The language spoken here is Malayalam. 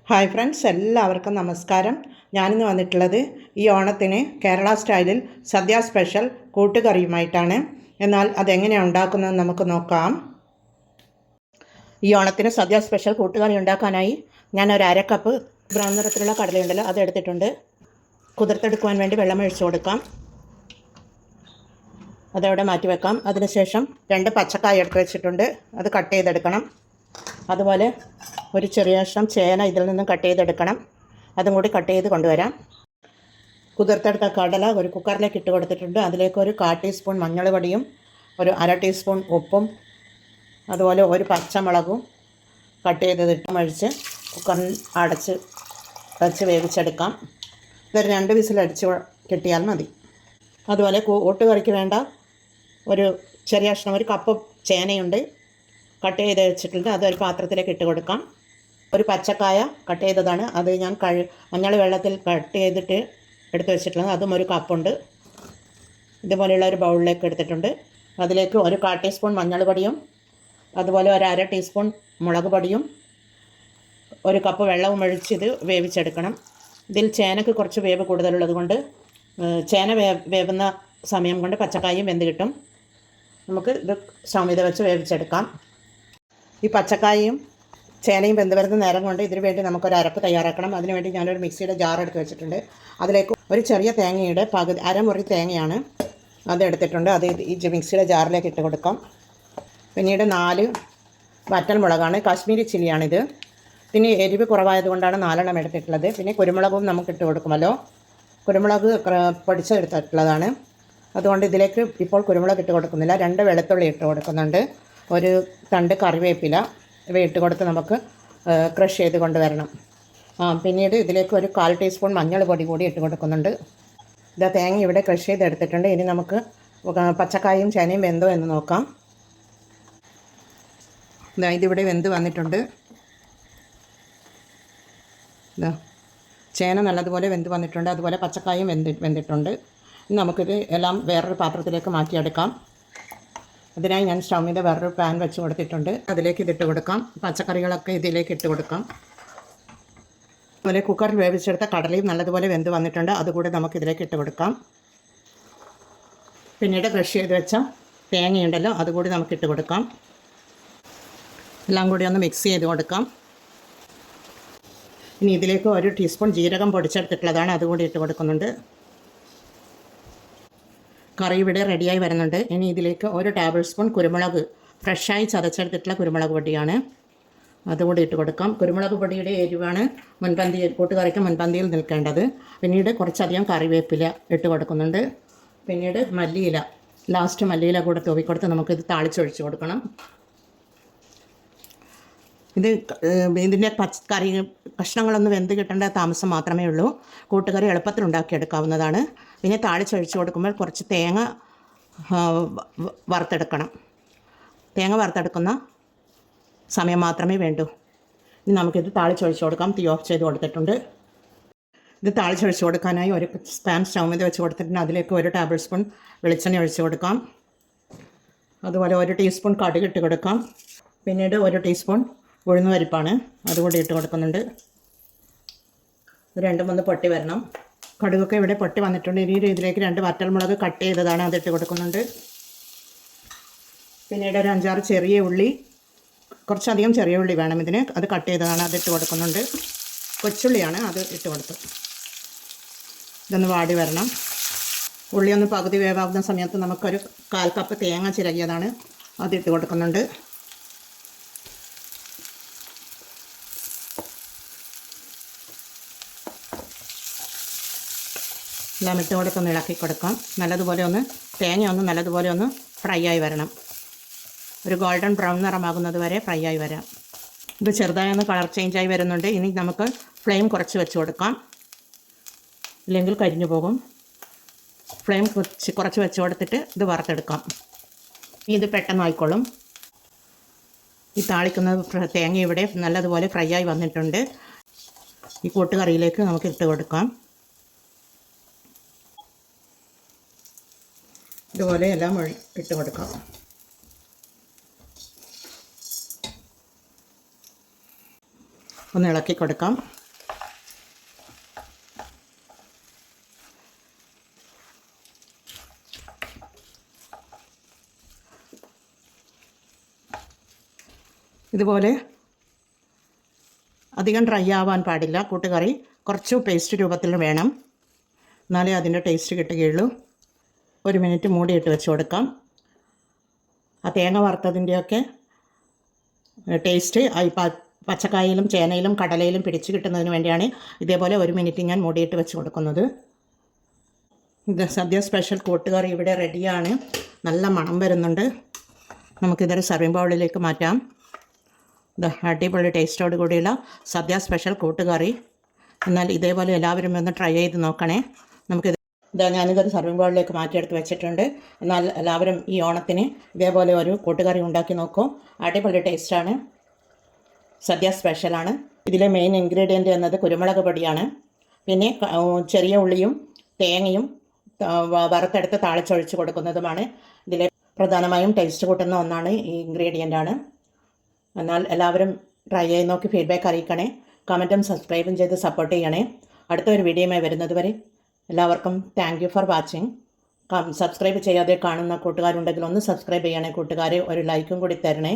ഹായ് ഫ്രണ്ട്സ്, എല്ലാവർക്കും നമസ്കാരം. ഞാനിന്ന് വന്നിട്ടുള്ളത് ഈ ഓണത്തിന് കേരള സ്റ്റൈലിൽ സദ്യ സ്പെഷ്യൽ കൂട്ടുകറിയുമായിട്ടാണ്. എന്നാൽ അതെങ്ങനെയാണ് ഉണ്ടാക്കുന്നതെന്ന് നമുക്ക് നോക്കാം. ഈ ഓണത്തിന് സദ്യ സ്പെഷ്യൽ കൂട്ടുകറി ഉണ്ടാക്കാനായി ഞാൻ ഒരു അരക്കപ്പ് ബ്രൗൺ നിറത്തിലുള്ള കടലയുണ്ടല്ലോ അത് എടുത്തിട്ടുണ്ട്. കുതിർത്തെടുക്കുവാൻ വേണ്ടി വെള്ളം ഒഴിച്ചു കൊടുക്കാം. അതവിടെ മാറ്റി വെക്കാം. അതിനുശേഷം 2 പച്ചക്കായ എടുത്ത് വെച്ചിട്ടുണ്ട്, അത് കട്ട് ചെയ്തെടുക്കണം. അതുപോലെ ഒരു ചെറിയ കഷ്ണം ചേന ഇതിൽ നിന്നും കട്ട് ചെയ്തെടുക്കണം, അതും കൂടി കട്ട് ചെയ്ത് കൊണ്ടുവരാം. കുതിർത്തെടുത്ത കടല ഒരു കുക്കറിലേക്ക് ഇട്ട് കൊടുത്തിട്ടുണ്ട്. അതിലേക്ക് ഒരു 1/4 ടീസ്പൂൺ മഞ്ഞൾ പൊടിയും ഒരു 1/2 ടീസ്പൂൺ ഉപ്പും അതുപോലെ ഒരു പച്ചമുളകും കട്ട് ചെയ്തിട്ട് ഒഴിച്ച് കുക്കറിൽ അടച്ച് വെച്ച് വേവിച്ചെടുക്കാം. ഇതൊരു 2 വിസിലടിച്ച് കിട്ടിയാൽ മതി. അതുപോലെ കൂട്ടുകറിക്ക് വേണ്ട ഒരു ചെറിയ കഷ്ണം ഒരു കപ്പ് ചേനയുണ്ട്, കട്ട് ചെയ്ത് വെച്ചിട്ടുണ്ട്. അതൊരു പാത്രത്തിലേക്ക് ഇട്ട് കൊടുക്കാം. ഒരു പച്ചക്കായ കട്ട് ചെയ്തതാണ്, അത് ഞാൻ മഞ്ഞൾ വെള്ളത്തിൽ കട്ട് ചെയ്തിട്ട് എടുത്ത് വെച്ചിട്ടുള്ളത്, അതും ഒരു കപ്പുണ്ട്. ഇതുപോലെയുള്ള ഒരു ബൗളിലേക്ക് എടുത്തിട്ടുണ്ട്. അതിലേക്ക് ഒരു 1/4 ടീസ്പൂൺ മഞ്ഞൾ പൊടിയും അതുപോലെ ഒരു 1/2 ടീസ്പൂൺ മുളക് പൊടിയും ഒരു കപ്പ് വെള്ളവും ഒഴിച്ച് ഇത് വേവിച്ചെടുക്കണം. ഇതിൽ ചേനയ്ക്ക് കുറച്ച് വേവ് കൂടുതലുള്ളത് കൊണ്ട് ചേന വേവുന്ന സമയം കൊണ്ട് പച്ചക്കായും വെന്ത് കിട്ടും. നമുക്ക് ഇത് സ്റ്റൗവിൽ വെച്ച് വേവിച്ചെടുക്കാം. ഈ പച്ചക്കായും ചേനയും വെന്ത് വരുന്ന നേരം കൊണ്ട് ഇതിനു വേണ്ടി നമുക്കൊരു അരപ്പ് തയ്യാറാക്കണം. അതിനുവേണ്ടി ഞാനൊരു മിക്സിയുടെ ജാർ എടുത്ത് വെച്ചിട്ടുണ്ട്. അതിലേക്ക് ഒരു ചെറിയ തേങ്ങയുടെ പകുതി അരമുറി തേങ്ങയാണ് അതെടുത്തിട്ടുണ്ട്. അത് ഈ മിക്സിയുടെ ജാറിലേക്ക് ഇട്ട് കൊടുക്കാം. പിന്നീട് 4 വറ്റൽ മുളകാണ്, കാശ്മീരി ചില്ലിയാണിത്. പിന്നെ എരിവ് കുറവായതുകൊണ്ടാണ് 4 എണ്ണം എടുത്തിട്ടുള്ളത്. പിന്നെ കുരുമുളകും നമുക്ക് ഇട്ട് കൊടുക്കുമല്ലോ, കുരുമുളക് പൊടിച്ചെടുത്തിട്ടുള്ളതാണ്. അതുകൊണ്ട് ഇതിലേക്ക് ഇപ്പോൾ കുരുമുളക് ഇട്ട് കൊടുക്കുന്നില്ല. 2 വെളുത്തുള്ളി ഇട്ട് കൊടുക്കുന്നുണ്ട്, ഒരു തണ്ട് കറിവേപ്പില ഇവ ഇട്ട് കൊടുത്ത് നമുക്ക് ക്രഷ് ചെയ്ത് കൊണ്ടുവരണം. പിന്നീട് ഇതിലേക്ക് ഒരു 1/4 ടീസ്പൂൺ മഞ്ഞൾ പൊടി കൂടി ഇട്ട് കൊടുക്കുന്നുണ്ട്. ഇതാ തേങ്ങ ഇവിടെ ക്രഷ് ചെയ്തെടുത്തിട്ടുണ്ട്. ഇനി നമുക്ക് പച്ചക്കായും ചേനയും വെന്തോ എന്ന് നോക്കാം. ഇതാ ഇതിവിടെ വെന്ത് വന്നിട്ടുണ്ട്. ഇതാ ചേന നല്ലതുപോലെ വെന്ത് വന്നിട്ടുണ്ട്, അതുപോലെ പച്ചക്കായും വെന്തിട്ടുണ്ട്. ഇനി നമുക്കിത് എല്ലാം വേറൊരു പാത്രത്തിലേക്ക് മാറ്റിയെടുക്കാം. അതിനായി ഞാൻ സ്റ്റൗവിൻ്റെ വേറൊരു പാൻ വെച്ച് കൊടുത്തിട്ടുണ്ട്. അതിലേക്ക് ഇതിട്ട് കൊടുക്കാം. പച്ചക്കറികളൊക്കെ ഇതിലേക്ക് ഇട്ട് കൊടുക്കാം. അതുപോലെ കുക്കറിൽ വേവിച്ചെടുത്ത കടലയും നല്ലതുപോലെ വെന്ത് വന്നിട്ടുണ്ട്, അതുകൂടി നമുക്കിതിലേക്ക് ഇട്ട് കൊടുക്കാം. പിന്നീട് ക്രഷ് ചെയ്ത് വെച്ച തേങ്ങയുണ്ടല്ലോ അതുകൂടി നമുക്കിട്ട് കൊടുക്കാം. എല്ലാം കൂടി ഒന്ന് മിക്സ് ചെയ്ത് കൊടുക്കാം. ഇനി ഇതിലേക്ക് 1 ടീസ്പൂൺ ജീരകം പൊടിച്ചെടുത്തിട്ടുള്ളതാണ്, അതുകൂടി ഇട്ട് കൊടുക്കുന്നുണ്ട്. കറി ഇവിടെ റെഡിയായി വരുന്നുണ്ട്. ഇനി ഇതിലേക്ക് 1 ടേബിൾ സ്പൂൺ കുരുമുളക് ഫ്രഷായി ചതച്ചെടുത്തിട്ടുള്ള കുരുമുളക് പൊടിയാണ്, അതുകൂടി ഇട്ട് കൊടുക്കാം. കുരുമുളക് പൊടിയുടെ എരിവാണ് കൂട്ടുകറിക്ക് മുൻപന്തിയിൽ നിൽക്കേണ്ടത്. പിന്നീട് കുറച്ചധികം കറിവേപ്പില ഇട്ട് കൊടുക്കുന്നുണ്ട്. പിന്നീട് മല്ലിയില, ലാസ്റ്റ് മല്ലിയില കൂടെ തൂവിക്കൊടുത്ത് നമുക്കിത് താളിച്ചൊഴിച്ച് കൊടുക്കണം. ഇതിൻ്റെ കറി കഷ്ണങ്ങളൊന്ന് വെന്ത് കിട്ടേണ്ട താമസം മാത്രമേ ഉള്ളൂ. കൂട്ടുകറി എളുപ്പത്തിൽ ഉണ്ടാക്കിയെടുക്കാവുന്നതാണ്. പിന്നെ താളിച്ചൊഴിച്ച് കൊടുക്കുമ്പോൾ കുറച്ച് തേങ്ങ വറുത്തെടുക്കണം. തേങ്ങ വറുത്തെടുക്കുന്ന സമയം മാത്രമേ വേണ്ടൂ. ഇനി നമുക്കിത് താളിച്ചൊഴിച്ച് കൊടുക്കാം. തീ ഓഫ് ചെയ്ത് കൊടുത്തിട്ടുണ്ട്. ഇത് താളിച്ചൊഴിച്ച് കൊടുക്കാനായി ഒരു പാൻ സ്റ്റൗവിൽ വെച്ച് കൊടുത്തിട്ടുണ്ട്. അതിലേക്ക് 1 ടേബിൾ സ്പൂൺ വെളിച്ചെണ്ണ ഒഴിച്ച് കൊടുക്കാം. അതുപോലെ 1 ടീസ്പൂൺ കടുക് ഇട്ട് കൊടുക്കാം. പിന്നീട് 1 ടീസ്പൂൺ ഉഴുന്ന് പരിപ്പാണ്, അതുകൂടി ഇട്ട് കൊടുക്കുന്നുണ്ട്. 2-3 പൊട്ടി വരണം. കടുകൊക്കെ ഇവിടെ പൊട്ടി വന്നിട്ടുണ്ട്. ഇനി ഇതിലേക്ക് 2 വറ്റൽമുളക് കട്ട് ചെയ്തതാണ്, അതിട്ട് കൊടുക്കുന്നുണ്ട്. പിന്നീട് ഒരു 5-6 ചെറിയ ഉള്ളി, കുറച്ചധികം ചെറിയ ഉള്ളി വേണം ഇതിന്, അത് കട്ട് ചെയ്തതാണ്, അതിട്ട് കൊടുക്കുന്നുണ്ട്. കൊച്ചുള്ളിയാണ്, അത് ഇട്ട് കൊടുത്തു. ഇതൊന്ന് വാടി വരണം. ഉള്ളി ഒന്ന് പകുതി വേവാകുന്ന സമയത്ത് നമുക്കൊരു 1/4 കപ്പ് തേങ്ങ ചിരകിയതാണ്, അതിട്ട് കൊടുക്കുന്നുണ്ട്. എല്ലാം ഇട്ട് കൊടുത്തൊന്ന് ഇളക്കി കൊടുക്കാം. നല്ലതുപോലെ ഒന്ന് തേങ്ങ നല്ലതുപോലെ ഒന്ന് ഫ്രൈ ആയി വരണം. ഒരു ഗോൾഡൻ ബ്രൗൺ നിറമാകുന്നത് വരെ ഫ്രൈ ആയി വരാം. ഇത് ചെറുതായി ഒന്ന് കളർ ചേഞ്ചായി വരുന്നുണ്ട്. ഇനി നമുക്ക് ഫ്ലെയിം കുറച്ച് വെച്ച് കൊടുക്കാം, ഇല്ലെങ്കിൽ കരിഞ്ഞു പോകും. ഫ്ലെയിം കുറച്ച് വെച്ച് കൊടുത്തിട്ട് ഇത് വറുത്തെടുക്കാം. ഇത് പെട്ടെന്ന് ആയിക്കോളും. ഈ താളിക്കുന്ന തേങ്ങ ഇവിടെ നല്ലതുപോലെ ഫ്രൈ ആയി വന്നിട്ടുണ്ട്. ഈ കൂട്ടുകറിയിലേക്ക് നമുക്ക് ഇട്ട് കൊടുക്കാം. ഇതുപോലെ എല്ലാം ഇട്ട് കൊടുക്കാം. ഒന്ന് ഇളക്കി കൊടുക്കാം. ഇതുപോലെ അധികം ഡ്രൈ ആവാൻ പാടില്ല കൂട്ടുകറി, കുറച്ച് പേസ്റ്റ് രൂപത്തിൽ വേണം, എന്നാലേ അതിൻ്റെ ടേസ്റ്റ് കിട്ടുകയുള്ളൂ. 1 മിനിറ്റ് മൂടിയിട്ട് വെച്ച് കൊടുക്കാം. ആ തേങ്ങ വറുത്തതിൻ്റെയൊക്കെ ടേസ്റ്റ് ഈ പച്ചക്കായയിലും ചേനയിലും കടലയിലും പിടിച്ച് കിട്ടുന്നതിന് വേണ്ടിയാണ് ഇതേപോലെ 1 മിനിറ്റ് ഞാൻ മൂടിയിട്ട് വെച്ച് കൊടുക്കുന്നത്. ഇത് സദ്യ സ്പെഷ്യൽ കൂട്ടുകറി ഇവിടെ റെഡിയാണ്. നല്ല മണം വരുന്നുണ്ട്. നമുക്കിതൊരു സർവിംഗ് ബൗളിലേക്ക് മാറ്റാം. ഇത് അടിപൊളി ടേസ്റ്റോട് കൂടിയുള്ള സദ്യ സ്പെഷ്യൽ കൂട്ടുകറി. എന്നാൽ ഇതേപോലെ എല്ലാവരും ഒന്ന് ട്രൈ ചെയ്ത് നോക്കണേ. ഞാനിതൊരു സർവിംഗ് ബൗളിലേക്ക് മാറ്റിയെടുത്ത് വെച്ചിട്ടുണ്ട്. എന്നാൽ എല്ലാവരും ഈ ഓണത്തിന് ഇതേപോലെ ഒരു കൂട്ടുകറി ഉണ്ടാക്കി നോക്കൂ. അടിപൊളി ടേസ്റ്റാണ്. സദ്യ സ്പെഷ്യലാണ്. ഇതിലെ മെയിൻ ഇൻഗ്രീഡിയൻറ്റ് എന്നത് കുരുമുളക് പൊടിയാണ്. പിന്നെ ചെറിയ ഉള്ളിയും തേങ്ങയും വറുത്തെടുത്ത് താളിച്ചൊഴിച്ച് കൊടുക്കുന്നതുമാണ് ഇതിലെ പ്രധാനമായും ടേസ്റ്റ് കൂട്ടുന്ന ഒന്നാണ്. ഈ ഇൻഗ്രീഡിയൻ്റാണ്. എന്നാൽ എല്ലാവരും ട്രൈ ചെയ്ത് നോക്കി ഫീഡ്ബാക്ക് അറിയിക്കണേ. കമൻറ്റും സബ്സ്ക്രൈബും ചെയ്ത് സപ്പോർട്ട് ചെയ്യണേ. അടുത്തൊരു വീഡിയോയുമായി വരുന്നത് വരെ എല്ലാവർക്കും thank you for watching. Subscribe ചെയ്യാതെ കാണുന്ന കൂട്ടുകാരുണ്ടെങ്കിൽ ഒന്ന് സബ്സ്ക്രൈബ് ചെയ്യണേ കൂട്ടുകാരെ. ഒരു ലൈക്കും കൂടി തരണേ.